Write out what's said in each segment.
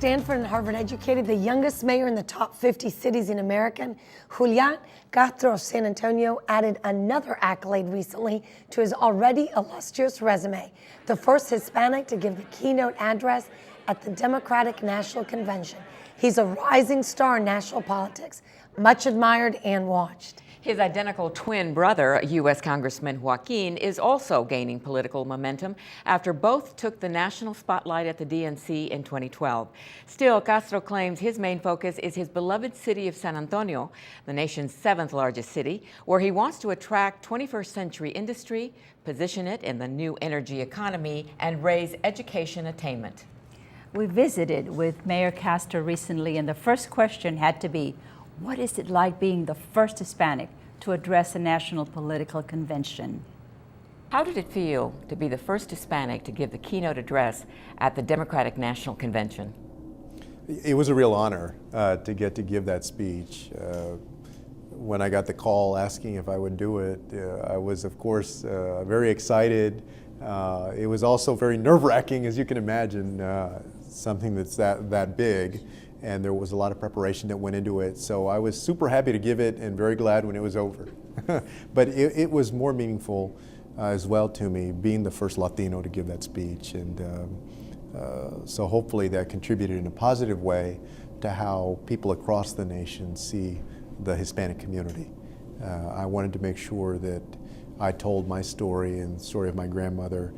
Stanford and Harvard educated, the youngest mayor in the top 50 cities in America, Julian Castro San Antonio, added another accolade recently to his already illustrious resume, the first Hispanic to give the keynote address at the Democratic National Convention. He's a rising star in national politics, much admired and watched. His identical twin brother, U.S. Congressman Joaquin, is also gaining political momentum after both took the national spotlight at the DNC in 2012. Still, Castro claims his main focus is his beloved city of San Antonio, the nation's 7th largest city, where he wants to attract 21st century industry, position it in the new energy economy, and raise education attainment. We visited with Mayor Castro recently, and the first question had to be, what is it like being the first Hispanic to address a national political convention? How did it feel to be the first Hispanic to give the keynote address at the Democratic National Convention? It was a real honor to get to give that speech. When I got the call asking if I would do it, I was, of course, very excited. It was also very nerve-wracking, as you can imagine, something that's that big. And there was a lot of preparation that went into it. So I was super happy to give it and very glad when it was over. But it was more meaningful as well to me, being the first Latino to give that speech. And so hopefully that contributed in a positive way to how people across the nation see the Hispanic community. I wanted to make sure that I told my story and the story of my grandmother,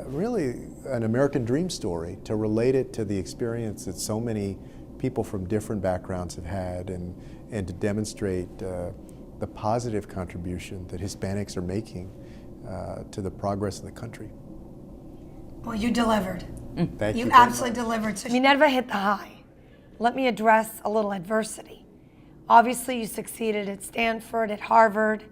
really an American dream story, to relate it to the experience that so many people from different backgrounds have had, and to demonstrate the positive contribution that Hispanics are making to the progress of the country. Well, you delivered. Thank you. You absolutely delivered. So Minerva hit the high. Let me address a little adversity. Obviously, you succeeded at Stanford, at Harvard,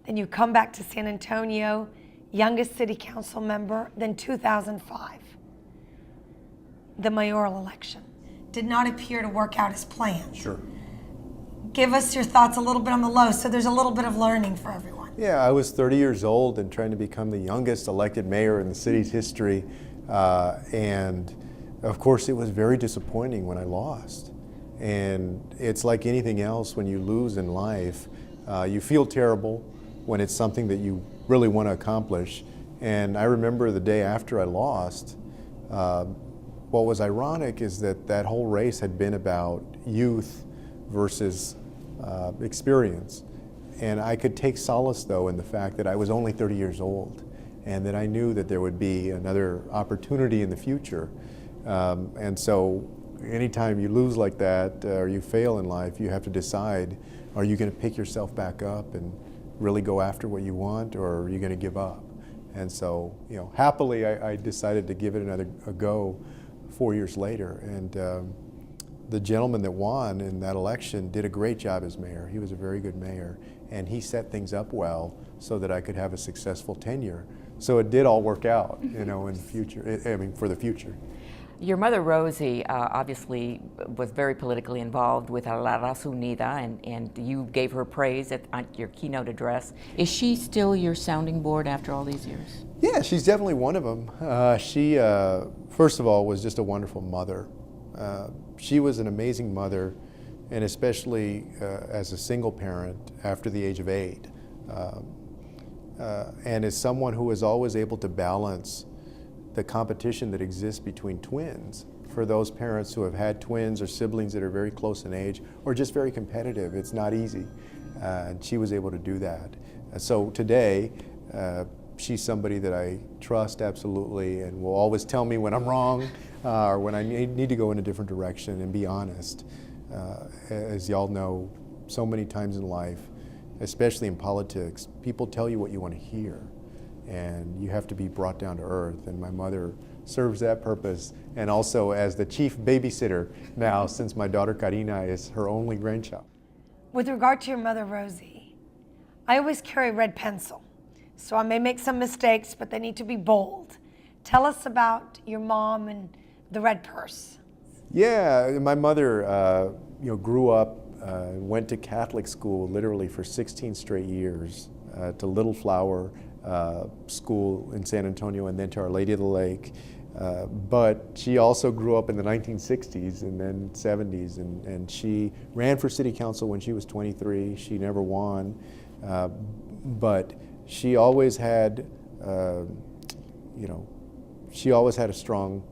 then you come back to San Antonio, youngest city council member, then 2005, the mayoral election. Did not appear to work out as planned. Sure. Give us your thoughts a little bit on the low, so there's a little bit of learning for everyone. Yeah, I was 30 years old and trying to become the youngest elected mayor in the city's history. And of course, it was very disappointing when I lost. And it's like anything else when you lose in life. You feel terrible when it's something that you really want to accomplish. And I remember the day after I lost, what was ironic is that that whole race had been about youth versus experience. And I could take solace, though, in the fact that I was only 30 years old and that I knew that there would be another opportunity in the future. And so anytime you lose like that or you fail in life, you have to decide, are you going to pick yourself back up and really go after what you want, or are you going to give up? And so, happily, I decided to give it a go 4 years later, and the gentleman that won in that election did a great job as mayor. He was a very good mayor, and he set things up well so that I could have a successful tenure. So it did all work out, in the future. For the future. Your mother, Rosie, obviously was very politically involved with La Raza Unida, and you gave her praise at your keynote address. Is she still your sounding board after all these years? Yeah, she's definitely one of them. She, first of all, was just a wonderful mother. She was an amazing mother, and especially as a single parent after the age of 8. And as someone who was always able to balance the competition that exists between twins, for those parents who have had twins or siblings that are very close in age or just very competitive. It's not easy. And she was able to do that. So today, she's somebody that I trust absolutely and will always tell me when I'm wrong or when I need to go in a different direction and be honest. As y'all know, so many times in life, especially in politics, people tell you what you want to hear. And you have to be brought down to earth. And my mother serves that purpose. And also as the chief babysitter now, since my daughter Karina is her only grandchild. With regard to your mother, Rosie, I always carry a red pencil. So I may make some mistakes, but they need to be bold. Tell us about your mom and the red purse. Yeah, my mother grew up, went to Catholic school literally for 16 straight years, to Little Flower School in San Antonio, and then to Our Lady of the Lake. But she also grew up in the 1960s and then 70s, and she ran for city council when she was 23. She never won, but she always had, she always had a strong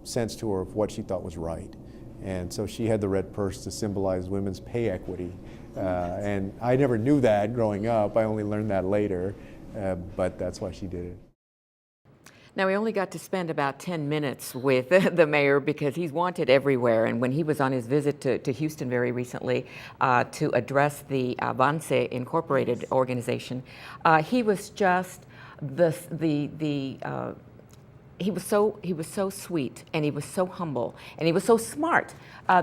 sense to her of what she thought was right. And so she had the red purse to symbolize women's pay equity. And I never knew that growing up. I only learned that later, but that's why she did it. Now, we only got to spend about 10 minutes with the mayor because he's wanted everywhere. And when he was on his visit to Houston very recently to address the Avance Incorporated organization, he was just he was so sweet, and he was so humble, and he was so smart.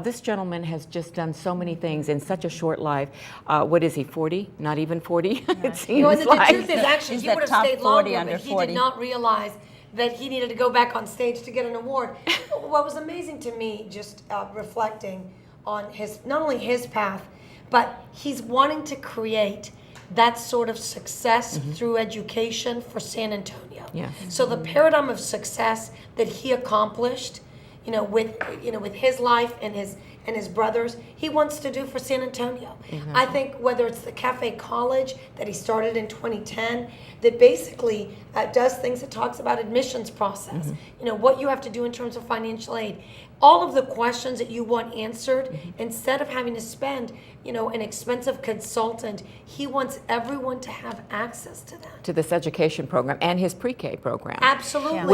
This gentleman has just done so many things in such a short life. What is he, 40? Not even 40? It seems The like. truth is, actually, He's he that would have top stayed 40 longer, under but he 40. did not realize that he needed to go back on stage to get an award. What was amazing to me, just reflecting on not only his path, but he's wanting to create that sort of success through education for San Antonio. Yes. So the paradigm of success that he accomplished, with his life and his brothers, he wants to do for San Antonio. I think whether it's the Cafe College that he started in 2010, that basically does things that talks about admissions process, what you have to do in terms of financial aid, all of the questions that you want answered, instead of having to spend, an expensive consultant, he wants everyone to have access to that. To this education program and his pre-K program. Absolutely. Yeah.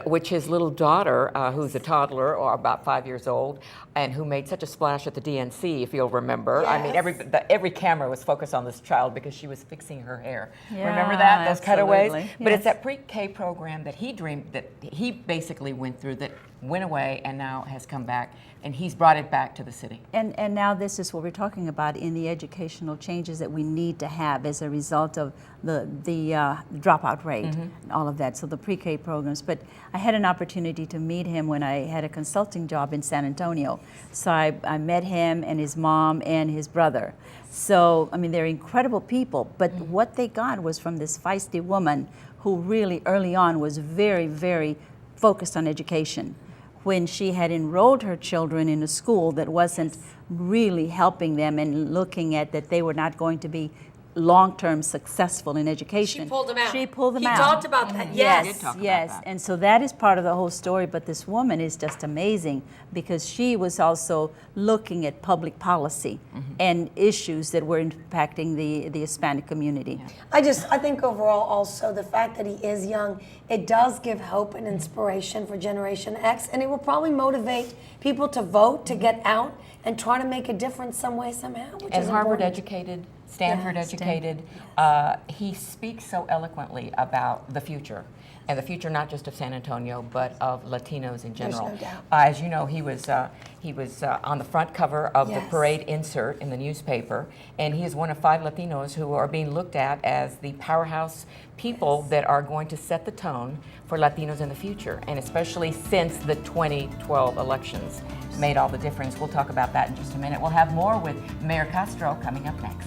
Which his little daughter, who's a toddler or about 5 years old, and who made such a splash at the DNC, if you'll remember. Yes. I mean, every camera was focused on this child because she was fixing her hair. Yeah, Remember that? Those cutaways? absolutely. But Yes. it's that pre-K program that he dreamed, that he basically went through, that went away and now has come back, and he's brought it back to the city. And now this is what we're talking about in the educational changes that we need to have as a result of the dropout rate and all of that, so the pre-K programs. But I had an opportunity to meet him when I had a consulting job in San Antonio. So I met him and his mom and his brother. So, I mean, they're incredible people, but what they got was from this feisty woman who really early on was very, very focused on education. When she had enrolled her children in a school that wasn't really helping them and looking at that they were not going to be long-term successful in education. She pulled them out. She pulled them out. He talked about that. Yes, He did talk about yes. that. And so that is part of the whole story, but this woman is just amazing because she was also looking at public policy and issues that were impacting the Hispanic community. I think overall also the fact that he is young, it does give hope and inspiration for Generation X, and it will probably motivate people to vote, to get out and try to make a difference some way, somehow, which And is Harvard important. educated, Stanford Yeah, educated. He speaks so eloquently about the future, and the future not just of San Antonio, but of Latinos in general. no doubt. As you know, he was on the front cover of the Yes. parade insert in the newspaper, and he is one of 5 Latinos who are being looked at as the powerhouse people that are going to set the tone for Latinos in the future, and especially since the 2012 elections made all the difference. We'll talk about that in just a minute. We'll have more with Mayor Castro coming up next.